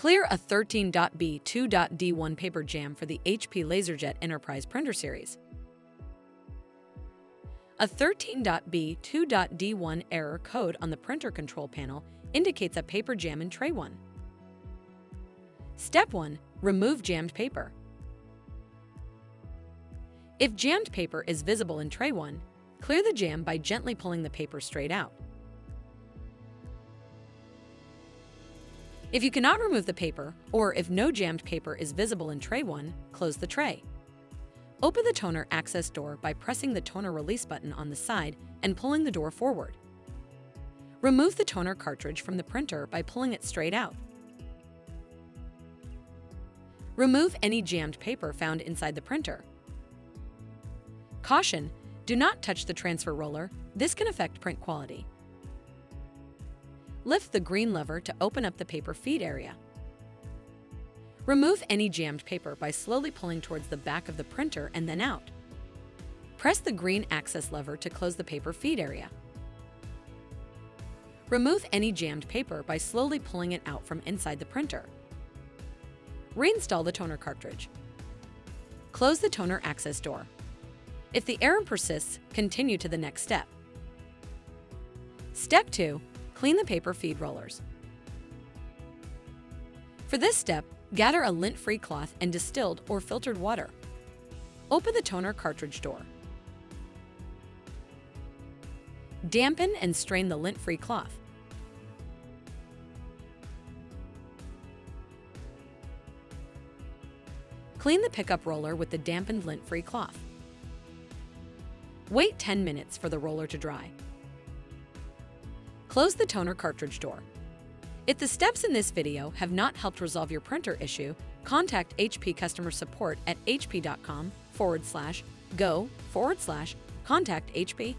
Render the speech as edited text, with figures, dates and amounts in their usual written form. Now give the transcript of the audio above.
Clear a 13.B2.D1 paper jam for the HP LaserJet Enterprise printer series. A 13.B2.D1 error code on the printer control panel indicates a paper jam in tray 1. Step 1. Remove jammed paper. If jammed paper is visible in tray 1, clear the jam by gently pulling the paper straight out. If you cannot remove the paper, or if no jammed paper is visible in tray 1, close the tray. Open the toner access door by pressing the toner release button on the side and pulling the door forward. Remove the toner cartridge from the printer by pulling it straight out. Remove any jammed paper found inside the printer. Caution: do not touch the transfer roller, this can affect print quality. Lift the green lever to open up the paper feed area. Remove any jammed paper by slowly pulling towards the back of the printer and then out. Press the green access lever to close the paper feed area. Remove any jammed paper by slowly pulling it out from inside the printer. Reinstall the toner cartridge. Close the toner access door. If the error persists, continue to the next step. Step 2. Clean the paper feed rollers. For this step, gather a lint-free cloth and distilled or filtered water. Open the toner cartridge door. Dampen and strain the lint-free cloth. Clean the pickup roller with the dampened lint-free cloth. Wait 10 minutes for the roller to dry. Close the toner cartridge door. If the steps in this video have not helped resolve your printer issue, contact HP customer support at hp.com/go/contact HP.